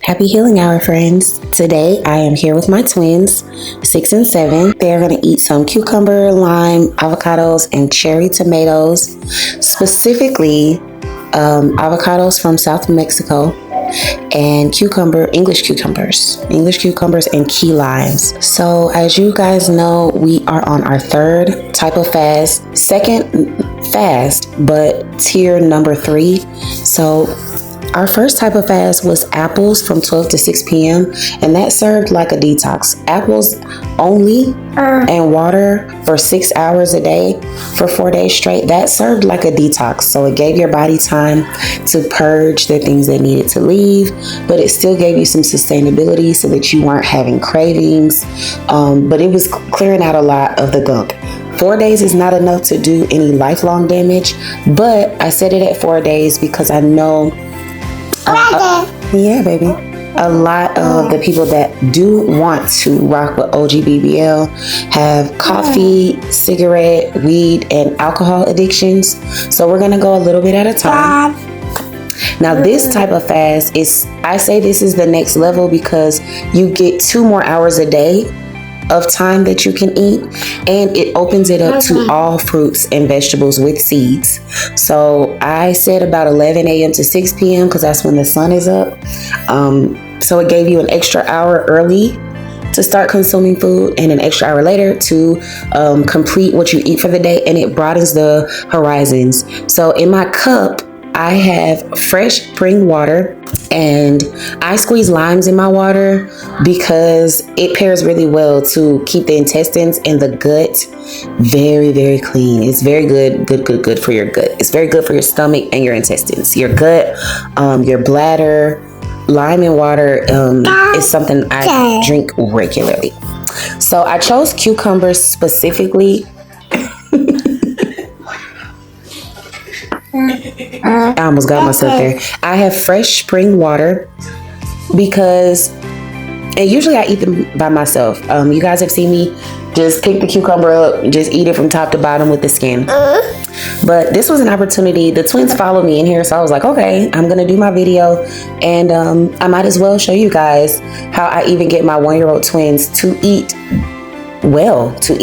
Happy healing hour, friends. Today I am here with my twins, 6 and 7. They are going to eat some cucumber, lime, avocados, and cherry tomatoes, specifically avocados from South Mexico, and English cucumbers and key limes. So as you guys know, we are on our third type of fast, second fast, but tier number 3. So our first type of fast was apples from 12 to 6 p.m. and that served like a detox. Apples only and water for 6 hours a day for 4 days straight. That served like a detox. So it gave your body time to purge the things that needed to leave, but it still gave you some sustainability so that you weren't having cravings. But it was clearing out a lot of the gunk. 4 days is not enough to do any lifelong damage, but I set it at 4 days because I know yeah, baby. A lot of the people that do want to rock with OG BBL have coffee, cigarette, weed, and alcohol addictions. So we're going to go a little bit at a time. Now, this type of fast I say this is the next level because you get 2 more hours a day of time that you can eat, and it opens it up to all fruits and vegetables with seeds. So I said about 11 a.m. to 6 p.m. because that's when the sun is up. So it gave you an extra hour early to start consuming food and an extra hour later to complete what you eat for the day, and it broadens the horizons. So in my cup, I have fresh spring water, and I squeeze limes in my water because it pairs really well to keep the intestines and the gut very, very clean. It's very good for your gut. It's very good for your stomach and your intestines. Your gut, your bladder. Lime and water is something I drink regularly. So I chose cucumbers specifically. I almost got myself there. I have fresh spring water because, and usually I eat them by myself. You guys have seen me just pick the cucumber up and just eat it from top to bottom with the skin. But this was an opportunity. The twins followed me in here, so I was like, okay, I'm gonna do my video, and I might as well show you guys how I even get my 1-year-old twins to eat well, to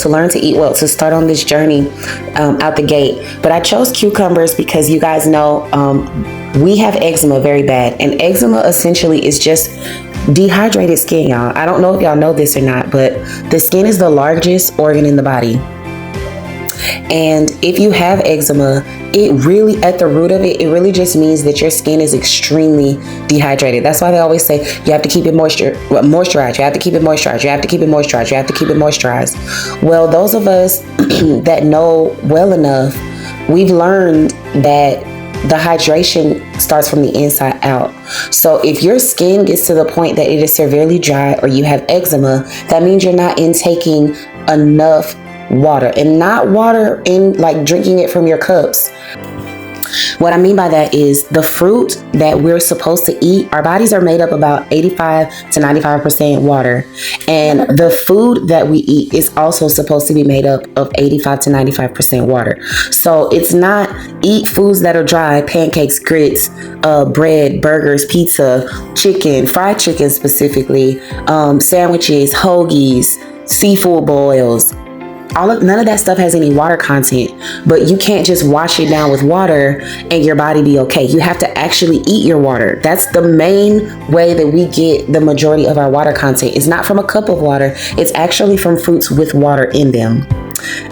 learn to eat well, to start on this journey out the gate. But I chose cucumbers because you guys know we have eczema very bad, and eczema essentially is just dehydrated skin, y'all. I don't know if y'all know this or not, but the skin is the largest organ in the body. And if you have eczema, it really, at the root of it, it really just means that your skin is extremely dehydrated. That's why they always say you have to keep it moisturized. You have to keep it moisturized. You have to keep it moisturized. You have to keep it moisturized. Well, those of us that know well enough, we've learned that the hydration starts from the inside out. So if your skin gets to the point that it is severely dry or you have eczema, that means you're not intaking enough water, and not water in like drinking it from your cups. What I mean by that is the fruit that we're supposed to eat, our bodies are made up about 85 to 95% water, and the food that we eat is also supposed to be made up of 85 to 95% water. So it's not eat foods that are dry, pancakes, grits, bread, burgers, pizza, chicken, fried chicken specifically, sandwiches, hoagies, seafood boils. None of that stuff has any water content, but you can't just wash it down with water and your body be okay. You have to actually eat your water. That's the main way that we get the majority of our water content. It's not from a cup of water. It's actually from fruits with water in them.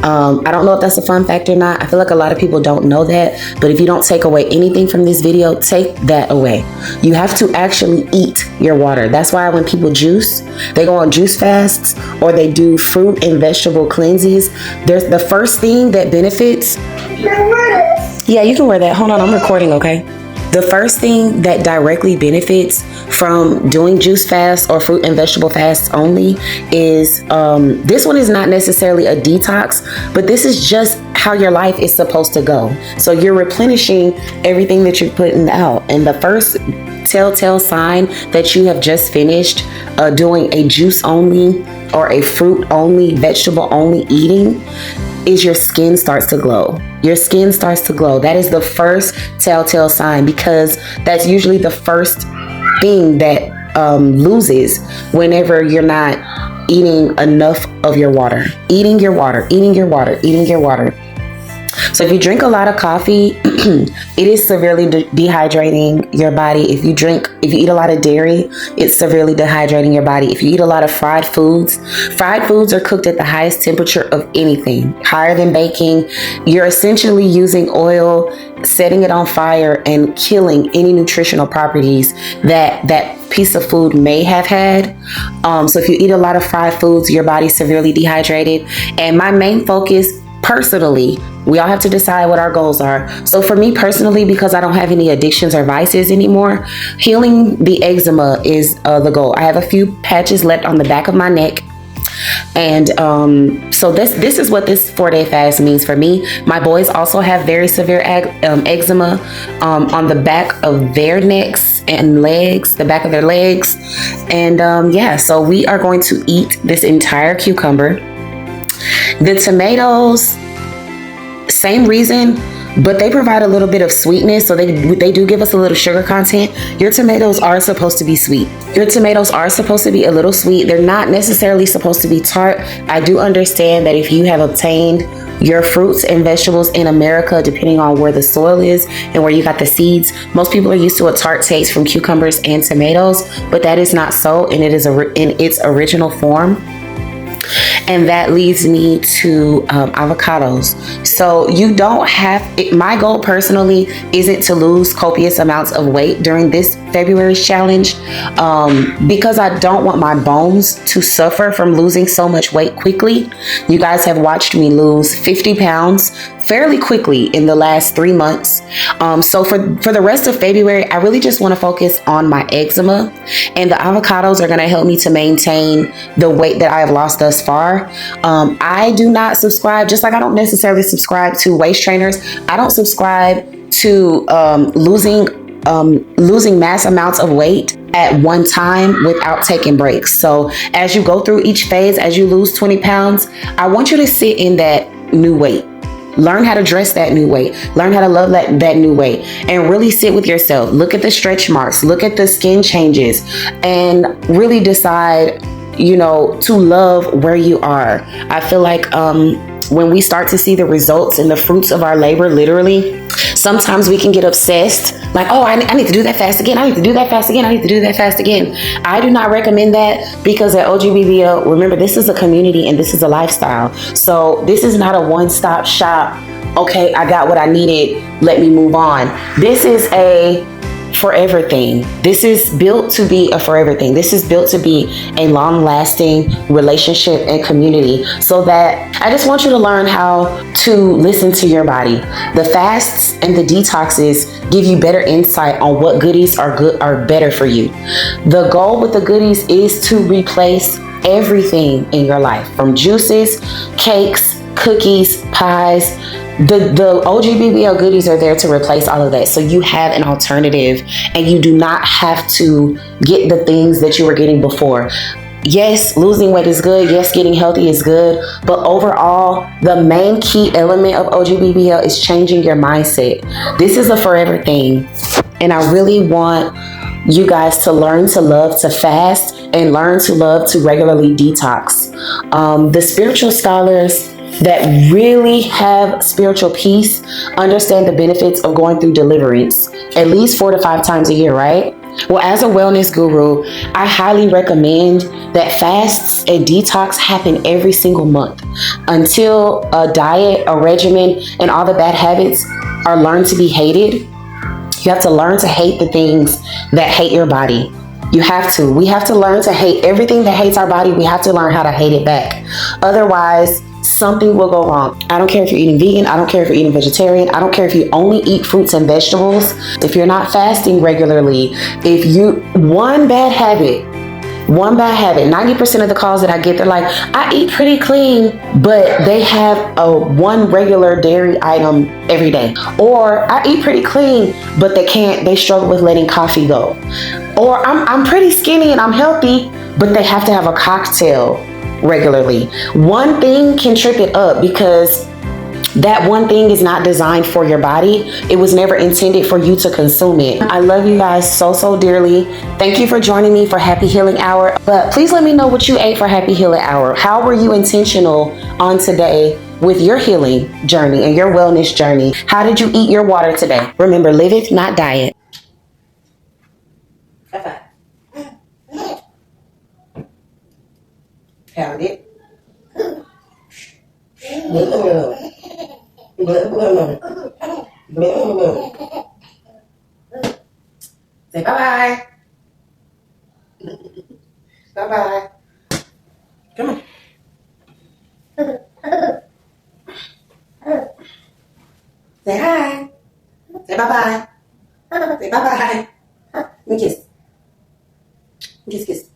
I don't know if that's a fun fact or not. I feel like a lot of people don't know that, but if you don't take away anything from this video, take that away. You have to actually eat your water. That's why when people juice, they go on juice fasts or they do fruit and vegetable cleanses. There's the first thing that benefits. Yeah, you can wear that. Hold on, I'm recording, okay? The first thing that directly benefits from doing juice fasts or fruit and vegetable fasts only is, this one is not necessarily a detox, but this is just how your life is supposed to go. So you're replenishing everything that you're putting out. And the first telltale sign that you have just finished doing a juice only or a fruit only, vegetable only eating is your skin starts to glow. Your skin starts to glow. That is the first telltale sign, because that's usually the first thing that loses whenever you're not eating enough of your water. Eating your water. So if you drink a lot of coffee, it is severely dehydrating your body. If you eat a lot of dairy, it's severely dehydrating your body. If you eat a lot of fried foods are cooked at the highest temperature of anything, higher than baking. You're essentially using oil, setting it on fire, and killing any nutritional properties that piece of food may have had. So if you eat a lot of fried foods, your body's severely dehydrated. And my main focus, personally, we all have to decide what our goals are. So for me personally, because I don't have any addictions or vices anymore, healing the eczema is the goal. I have a few patches left on the back of my neck. And so this is what this 4-day fast means for me. My boys also have very severe eczema on the back of their necks and legs, the back of their legs. And yeah, so we are going to eat this entire cucumber. The tomatoes, same reason, but they provide a little bit of sweetness, so they do give us a little sugar content. Your tomatoes are supposed to be sweet. Your tomatoes are supposed to be a little sweet. They're not necessarily supposed to be tart. I do understand that if you have obtained your fruits and vegetables in America, depending on where the soil is and where you got the seeds, most people are used to a tart taste from cucumbers and tomatoes, but that is not so, and it is in its original form. And that leads me to avocados. So you don't have, my goal personally isn't to lose copious amounts of weight during this February's challenge, because I don't want my bones to suffer from losing so much weight quickly. You guys have watched me lose 50 pounds fairly quickly in the last 3 months. So for the rest of February, I really just want to focus on my eczema, and the avocados are going to help me to maintain the weight that I have lost thus far. I do not subscribe, just like I don't necessarily subscribe to waist trainers. I don't subscribe to losing mass amounts of weight at one time without taking breaks. So as you go through each phase, as you lose 20 pounds, I want you to sit in that new weight. Learn how to dress that new weight. Learn how to love that new weight, and really sit with yourself. Look at the stretch marks, look at the skin changes, and really decide, to love where you are. I feel like when we start to see the results and the fruits of our labor, literally, sometimes we can get obsessed. Like, oh, I need to do that fast again. I need to do that fast again. I need to do that fast again. I do not recommend that, because at OGBBL, remember, this is a community and this is a lifestyle. So this is not a one-stop shop. Okay, I got what I needed. Let me move on. This is a forever thing. This is built to be a forever thing. This is built to be a long-lasting relationship and community, so that I just want you to learn how to listen to your body. The fasts and the detoxes give you better insight on what goodies are better for you. The goal with the goodies is to replace everything in your life, from juices, cakes, cookies, pies. The OGBBL goodies are there to replace all of that, so you have an alternative and you do not have to get the things that you were getting before. Yes, losing weight is good. Yes, getting healthy is good. But overall, the main key element of OGBBL is changing your mindset. This is a forever thing, and I really want you guys to learn to love to fast and learn to love to regularly detox. The spiritual scholars that really have spiritual peace understand the benefits of going through deliverance at least 4 to 5 times a year, right? Well, as a wellness guru, I highly recommend that fasts and detox happen every single month until a diet, a regimen, and all the bad habits are learned to be hated. You have to learn to hate the things that hate your body. You have to. We have to learn to hate everything that hates our body. We have to learn how to hate it back. Otherwise, something will go wrong. I don't care if you're eating vegan. I don't care if you're eating vegetarian. I don't care if you only eat fruits and vegetables. If you're not fasting regularly, one bad habit, 90% of the calls that I get, they're like, I eat pretty clean, but they have one regular dairy item every day. Or I eat pretty clean, but they struggle with letting coffee go. Or I'm pretty skinny and I'm healthy, but they have to have a cocktail regularly. One thing can trip it up, because That one thing is not designed for your body. It was never intended for you to consume it. I love you guys so, so dearly. Thank you for joining me for Happy Healing Hour. But please let me know what you ate for Happy Healing Hour. How were you intentional on today with your healing journey and your wellness journey? How did you eat your water today? Remember, liveth, not diet. High five. Pound it. Say bye-bye. Bye-bye. Come on. Say hi. Say bye-bye. Say bye-bye. Let me kiss. Kiss. Kiss.